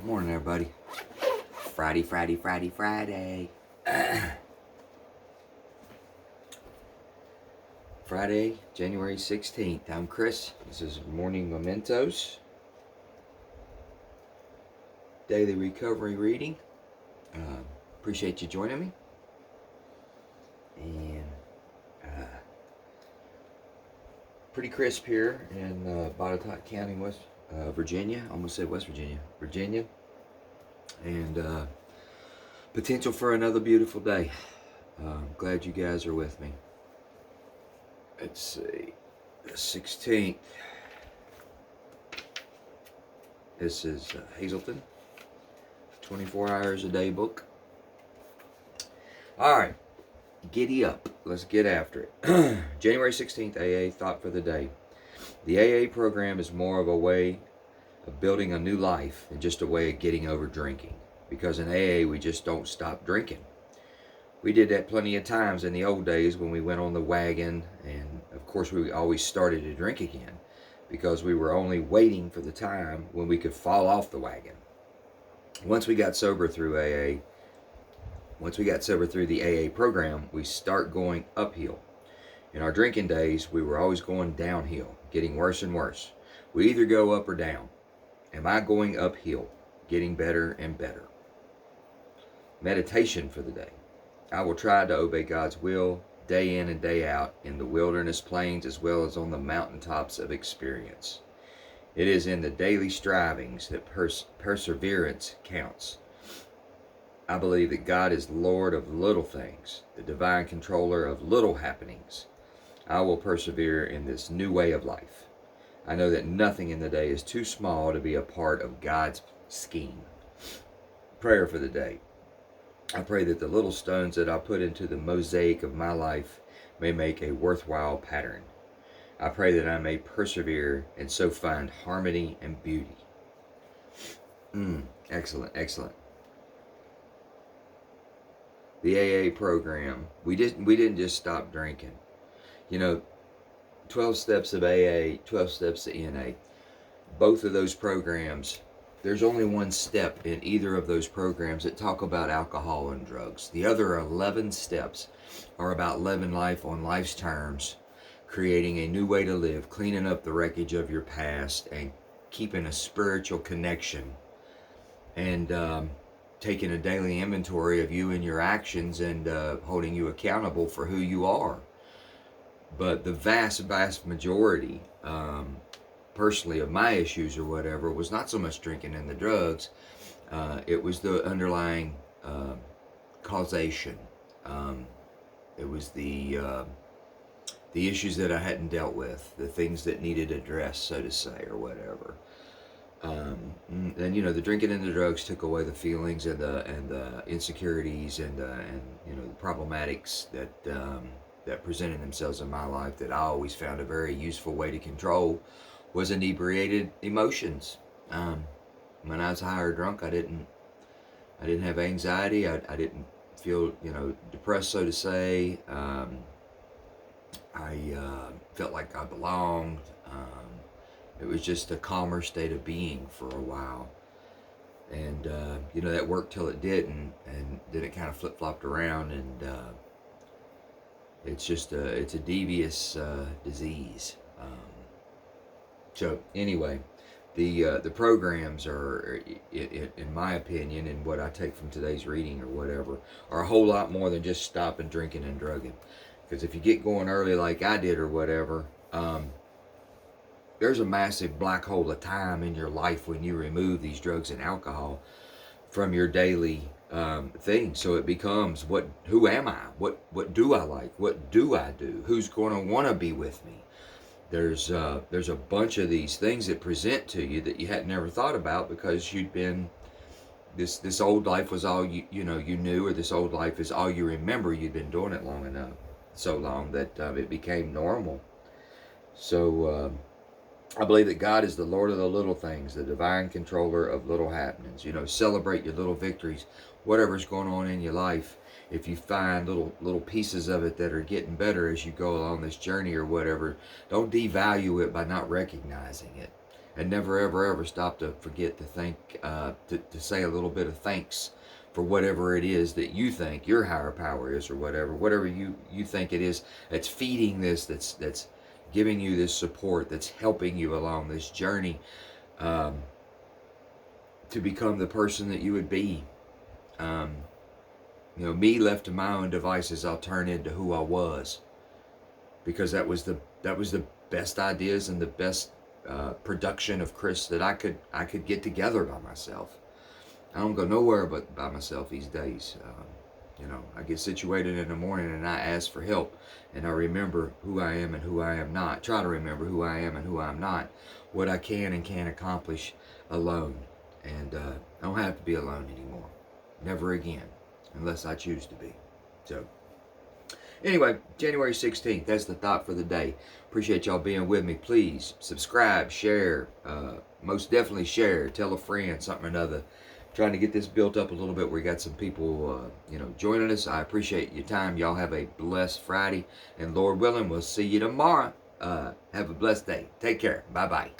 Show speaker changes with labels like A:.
A: Morning, everybody. Friday. Friday, January 16th. I'm Chris. This is Morning Mementos. Daily Recovery Reading. Appreciate you joining me. And pretty crisp here in Botetourt County, West Virginia. Almost said West Virginia. Virginia. And potential for another beautiful day. Glad you guys are with me. Let's see, the 16th. This is Hazelton, 24 Hours a Day book. All right, giddy up. Let's get after it. January 16th, AA Thought for the Day. The AA program is more of a way of building a new life than just a way of getting over drinking. Because in AA, we just don't stop drinking. We did that plenty of times in the old days when we went on the wagon, and of course we always started to drink again because we were only waiting for the time when we could fall off the wagon. Once we got sober through AA, once we got sober through the AA program, we start going uphill. In our drinking days, we were always going downhill, getting worse and worse. We either go up or down. Am I going uphill, getting better and better? Meditation for the day. I will try to obey God's will day in and day out in the wilderness plains as well as on the mountaintops of experience. It is in the daily strivings that perseverance counts. I believe that God is Lord of little things, the divine controller of little happenings. I will persevere in this new way of life. I know that nothing in the day is too small to be a part of God's scheme. Prayer for the day. I pray that the little stones that I put into the mosaic of my life may make a worthwhile pattern. I pray that I may persevere and so find harmony and beauty. Excellent. The AA program. We didn't just stop drinking. 12 steps of AA, 12 steps of NA. Both of those programs, there's only one step in either of those programs that talk about alcohol and drugs. The other 11 steps are about living life on life's terms, creating a new way to live, cleaning up the wreckage of your past, and keeping a spiritual connection, and taking a daily inventory of you and your actions, and holding you accountable for who you are. But the vast majority, personally, of my issues or whatever was not so much drinking and the drugs. It was the underlying causation. It was the issues that I hadn't dealt with, the things that needed addressed, so to say, or whatever. And the drinking and the drugs took away the feelings and the insecurities and the problematics that presented themselves in my life that I always found a very useful way to control was inebriated emotions. When I was high or drunk, I didn't have anxiety. I didn't feel depressed, so to say. I felt like I belonged. It was just a calmer state of being for a while, and that worked till it didn't, and then it kind of flip-flopped around, and it's a devious disease. So anyway, the programs are, in my opinion, and what I take from today's reading or whatever, are a whole lot more than just stopping drinking and drugging. Because if you get going early like I did or whatever, there's a massive black hole of time in your life when you remove these drugs and alcohol from your daily thing. So it becomes, who am I? What do I like? What do I do? Who's going to want to be with me? There's a bunch of these things that present to you that you had never thought about because you'd been, this old life was all you knew, or this old life is all you remember. You'd been doing it long enough, so long that it became normal. So I believe that God is the Lord of the little things, the divine controller of little happenings. Celebrate your little victories, whatever's going on in your life. If you find little pieces of it that are getting better as you go along this journey or whatever, don't devalue it by not recognizing it. And never, ever, ever stop to forget to thank, to say a little bit of thanks for whatever it is that you think your higher power is, or whatever you think it is that's feeding this, that's giving you this support, that's helping you along this journey, um, to become the person that you would be. Me left to my own devices, I'll turn into who I was, because that was the best ideas and the best production of Chris that I could get together by myself. I don't go nowhere but by myself these days. I get situated in the morning and I ask for help, and I remember who I am and who I am not. Try to remember who I am and who I'm not, what I can and can't accomplish alone. And I don't have to be alone anymore. Never again, unless I choose to be. So, anyway, January 16th, that's the thought for the day. Appreciate y'all being with me. Please subscribe, share, most definitely share, tell a friend, something or another. Trying to get this built up a little bit. We got some people, joining us. I appreciate your time. Y'all have a blessed Friday, and Lord willing, we'll see you tomorrow. Have a blessed day. Take care. Bye-bye.